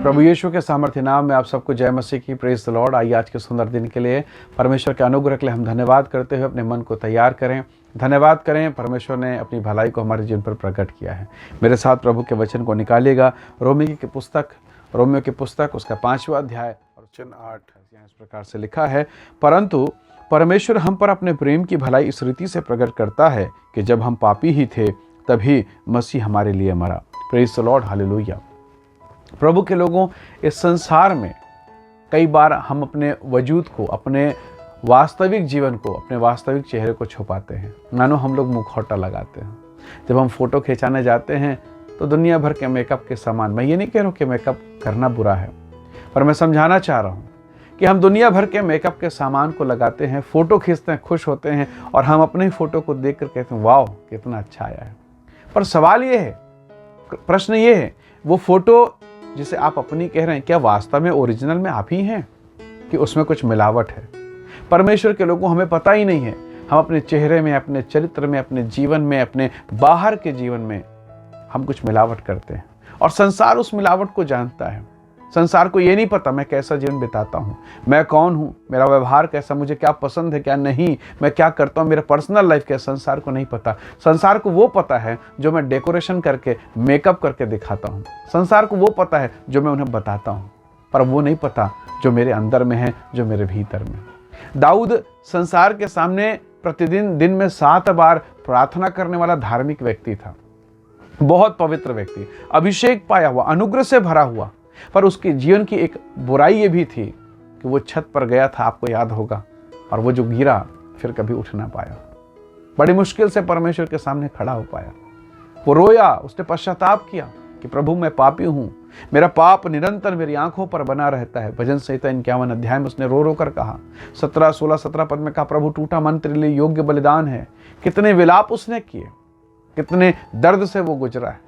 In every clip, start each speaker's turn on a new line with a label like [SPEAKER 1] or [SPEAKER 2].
[SPEAKER 1] प्रभु यीशु के सामर्थ्य नाम में आप सबको जय मसीह की। Praise the Lord. आइए आज के सुंदर दिन के लिए परमेश्वर के अनुग्रह के लिए हम धन्यवाद करते हुए अपने मन को तैयार करें। धन्यवाद करें, परमेश्वर ने अपनी भलाई को हमारे जीवन पर प्रकट किया है। मेरे साथ प्रभु के वचन को निकालिएगा। रोमियो की पुस्तक उसका 5वां अध्याय और वचन 8 यहाँ इस प्रकार से लिखा है, परंतु परमेश्वर हम पर अपने प्रेम की भलाई इस रीति से प्रकट करता है कि जब हम पापी ही थे तभी मसीह हमारे लिए मरा। Praise the lord, hallelujah. प्रभु के लोगों, इस संसार में कई बार हम अपने वजूद को, अपने वास्तविक जीवन को, अपने वास्तविक चेहरे को छुपाते हैं। मानो हम लोग मुखौटा लगाते हैं। जब हम फोटो खिंचाने जाते हैं तो दुनिया भर के मेकअप के सामान, मैं ये नहीं कह रहा हूँ कि मेकअप करना बुरा है, पर मैं समझाना चाह रहा हूँ कि हम दुनिया भर के मेकअप के सामान को लगाते हैं, फोटो खींचते हैं, खुश होते हैं और हम अपने ही फोटो को देख कर कहते हैं वाह कितना अच्छा आया है। पर सवाल ये है, प्रश्न ये है, वो फोटो जिसे आप अपनी कह रहे हैं क्या वास्तव में ओरिजिनल में आप ही हैं कि उसमें कुछ मिलावट है? परमेश्वर के लोगों, हमें पता ही नहीं है। हम अपने चेहरे में, अपने चरित्र में, अपने जीवन में, अपने बाहर के जीवन में हम कुछ मिलावट करते हैं और संसार उस मिलावट को जानता है। संसार को ये नहीं पता मैं कैसा जीवन बिताता हूँ, मैं कौन हूँ, मेरा व्यवहार कैसा, मुझे क्या पसंद है क्या नहीं, मैं क्या करता हूँ, मेरा पर्सनल लाइफ क्या। संसार को नहीं पता। संसार को वो पता है जो मैं डेकोरेशन करके, मेकअप करके दिखाता हूँ। संसार को वो पता है जो मैं उन्हें बताता हूँ, पर वो नहीं पता जो मेरे अंदर में है, जो मेरे भीतर में। दाऊद संसार के सामने प्रतिदिन दिन में 7 बार प्रार्थना करने वाला धार्मिक व्यक्ति था, बहुत पवित्र व्यक्ति, अभिषेक पाया हुआ, अनुग्रह से भरा हुआ। पर उसके जीवन की एक बुराई ये भी थी कि वो छत पर गया था, आपको याद होगा, और वो जो गिरा फिर कभी उठ ना पाया। बड़ी मुश्किल से परमेश्वर के सामने खड़ा हो पाया। वो रोया, उसने पश्चाताप किया कि प्रभु मैं पापी हूँ, मेरा पाप निरंतर मेरी आंखों पर बना रहता है। भजन संहिता 51 अध्याय में उसने रो रो कर कहा, 17 पद में कहा, प्रभु टूटा मन तेरे लिए योग्य बलिदान है। कितने विलाप उसने किए, कितने दर्द से वो गुजरा है।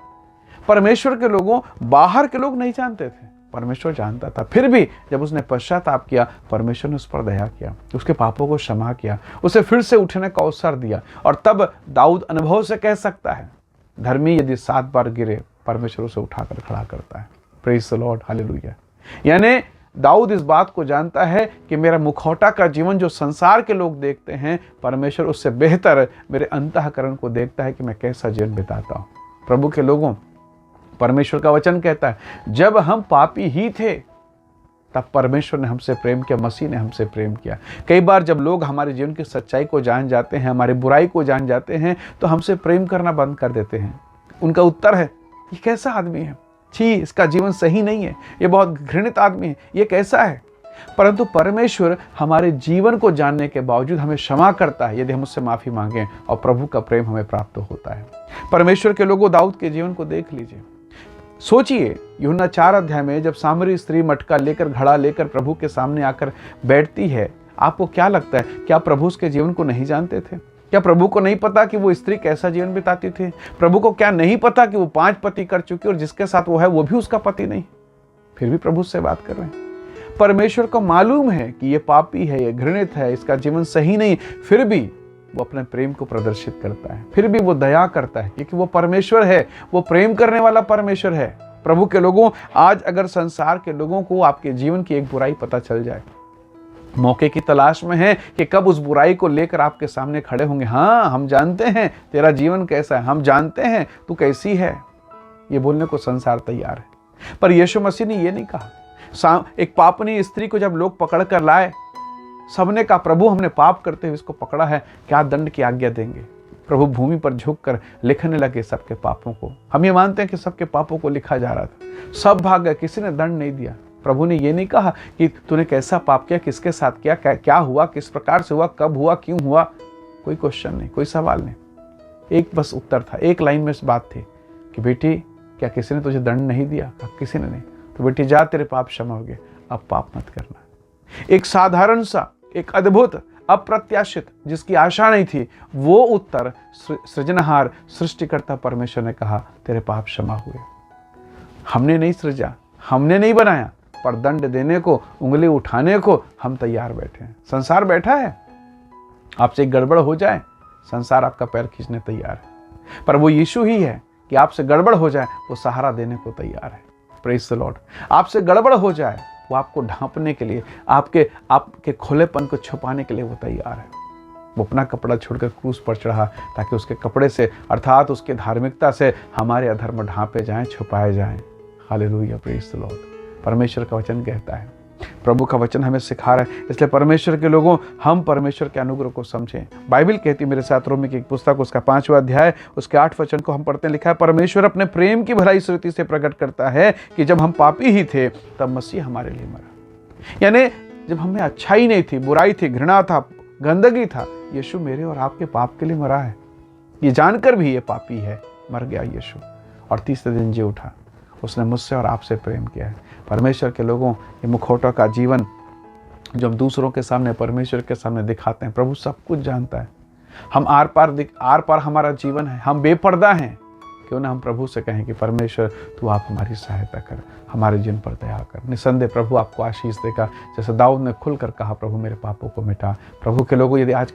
[SPEAKER 1] परमेश्वर के लोगों, बाहर के लोग नहीं जानते थे, परमेश्वर जानता था। फिर भी जब उसने पश्चाताप किया, परमेश्वर ने उस पर दया किया, उसके पापों को क्षमा किया, उसे फिर से उठने का अवसर दिया। और तब दाऊद अनुभव से कह सकता है, धर्मी यदि 7 बार गिरे, परमेश्वर उसे उठाकर खड़ा करता है। Praise the lord, hallelujah. यानी दाऊद इस बात को जानता है कि मेरा मुखौटा का जीवन जो संसार के लोग देखते हैं, परमेश्वर उससे बेहतर मेरे अंतःकरण को देखता है कि मैं कैसा जीवन बिताता हूँ। प्रभु के लोगों, परमेश्वर का वचन कहता है जब हम पापी ही थे तब परमेश्वर ने हमसे प्रेम किया, मसीह ने हमसे प्रेम किया। कई बार जब लोग हमारे जीवन की सच्चाई को जान जाते हैं, हमारी बुराई को जान जाते हैं, तो हमसे प्रेम करना बंद कर देते हैं। उनका उत्तर है, ये कैसा आदमी है, छी इसका जीवन सही नहीं है, ये बहुत घृणित आदमी है, ये कैसा है। परंतु परमेश्वर हमारे जीवन को जानने के बावजूद हमें क्षमा करता है यदि हम उससे माफी मांगें, और प्रभु का प्रेम हमें प्राप्त होता है। परमेश्वर के लोगों, दाऊद के जीवन को देख लीजिए। सोचिए, यूहन्ना 4 अध्याय में जब सामरी स्त्री मटका लेकर, घड़ा लेकर प्रभु के सामने आकर बैठती है, आपको क्या लगता है, क्या प्रभु उसके जीवन को नहीं जानते थे? क्या प्रभु को नहीं पता कि वो स्त्री कैसा जीवन बिताती थी? प्रभु को क्या नहीं पता कि वो 5 पति कर चुकी और जिसके साथ वो है वो भी उसका पति नहीं? फिर भी प्रभु से बात कर रहे हैं। परमेश्वर को मालूम है कि ये पापी है, ये घृणित है, इसका जीवन सही नहीं, फिर भी वो अपने प्रेम को प्रदर्शित करता है, फिर भी वो दया करता है, क्योंकि वो परमेश्वर है, वो प्रेम करने वाला परमेश्वर है। प्रभु के लोगों, आज अगर संसार के लोगों को आपके जीवन की एक बुराई पता चल जाए, मौके की तलाश में है कि कब उस बुराई को लेकर आपके सामने खड़े होंगे। हाँ, हम जानते हैं तेरा जीवन कैसा है, हम जानते हैं तू कैसी है, ये बोलने को संसार तैयार है। पर यीशु मसीह ने ये नहीं कहा। एक पापनी स्त्री को जब लोग पकड़ कर लाए, सबने कहा प्रभु हमने पाप करते हुए इसको पकड़ा है, क्या दंड की आज्ञा देंगे? प्रभु भूमि पर झुककर लिखने लगे सबके पापों को। हम ये मानते हैं कि सबके पापों को लिखा जा रहा था, सब भाग गए, किसी ने दंड नहीं दिया। प्रभु ने ये नहीं कहा कि तूने कैसा पाप किया, किसके साथ किया, क्या हुआ, किस प्रकार से हुआ, कब हुआ, क्यों हुआ। कोई क्वेश्चन नहीं, कोई सवाल नहीं, एक बस उत्तर था, एक लाइन में इस बात थी कि बेटी क्या किसी ने तुझे दंड नहीं दिया? कहा किसी ने नहीं। तो बेटी जा, तेरे पाप क्षमा हो गए, अब पाप मत करना। एक साधारण सा, एक अद्भुत, अप्रत्याशित, जिसकी आशा नहीं थी, वो उत्तर सृजनहार सृष्टिकर्ता परमेश्वर ने कहा तेरे पाप क्षमा हुए। हमने नहीं सृजा, हमने नहीं बनाया, पर दंड देने को, उंगली उठाने को हम तैयार बैठे हैं। संसार बैठा है, आपसे एक गड़बड़ हो जाए संसार आपका पैर खींचने तैयार है, पर वो यीशु ही है कि आपसे गड़बड़ हो जाए वो सहारा देने को तैयार है। Praise the Lord. आपसे गड़बड़ हो जाए, वो आपको ढांपने के लिए, आपके खुलेपन को छुपाने के लिए वो तैयार है। वो अपना कपड़ा छोड़कर क्रूस पर चढ़ा ताकि उसके कपड़े से अर्थात उसके धार्मिकता से हमारे अधर्म ढांपे जाएं, छुपाए जाएं। Hallelujah, praise the Lord. परमेश्वर का वचन कहता है, प्रभु का वचन हमें सिखा रहा है, इसलिए परमेश्वर के लोगों हम परमेश्वर के अनुग्रह को समझें। बाइबल कहती है मेरे साथ रोमी की एक पुस्तक उसका 5वां अध्याय उसके 8 वचन को हम पढ़ते हैं, लिखा है, परमेश्वर अपने प्रेम की भलाई इस रीति से प्रकट करता है कि जब हम पापी ही थे तब मसीह हमारे लिए मरा। यानी जब हमें अच्छाई नहीं थी, बुराई थी, घृणा था, गंदगी था, यीशु मेरे और आपके पाप के लिए मरा है। ये जानकर भी ये पापी है, मर गया यीशु और तीसरे दिन जी उठा। उसने मुझसे और आपसे प्रेम किया है। परमेश्वर के लोगों, ये मुखौटा का जीवन जो हम दूसरों के सामने, परमेश्वर के सामने दिखाते हैं, प्रभु सब कुछ जानता है। हम आर पार हमारा जीवन है, हम बेपर्दा हैं। क्यों ना हम प्रभु से कहें कि परमेश्वर तू आप हमारी सहायता कर, हमारे जीवन पर दया कर। निसंदेह प्रभु आपको आशीष देगा, जैसे दाऊद ने खुलकर कहा, प्रभु मेरे पापों को मिटा। प्रभु के लोगों, यदि आज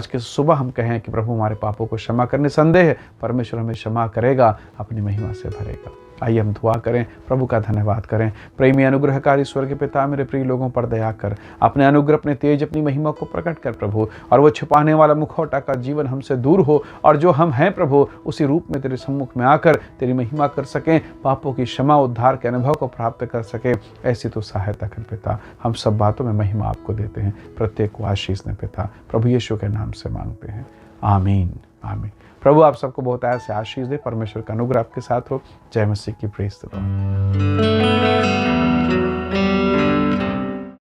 [SPEAKER 1] के सुबह हम कहें कि प्रभु हमारे पापों को क्षमा कर, निसंदेह परमेश्वर हमें क्षमा करेगा, अपनी महिमा से भरेगा। आइए हम दुआ करें, प्रभु का धन्यवाद करें। प्रेमी अनुग्रहकारी स्वर्गीय पिता, मेरे प्रिय लोगों पर दया कर, अपने अनुग्रह, अपने तेज, अपनी महिमा को प्रकट कर प्रभु, और वो छिपाने वाला मुखौटा का जीवन हमसे दूर हो, और जो हम हैं प्रभु उसी रूप में तेरे सम्मुख में आकर तेरी महिमा कर सकें, पापों की क्षमा, उद्धार के अनुभव को प्राप्त कर सके। ऐसी तो सहायता कर पिता। हम सब बातों में महिमा आपको देते हैं, प्रत्येक को आशीष ने पिता, प्रभु यीशु के नाम से मांगते हैं, आमीन आमीन। प्रभु आप सबको बहुत ऐसे आशीष दे। परमेश्वर का अनुग्रह आपके साथ हो। जय मसीह की, प्रेज द लॉर्ड।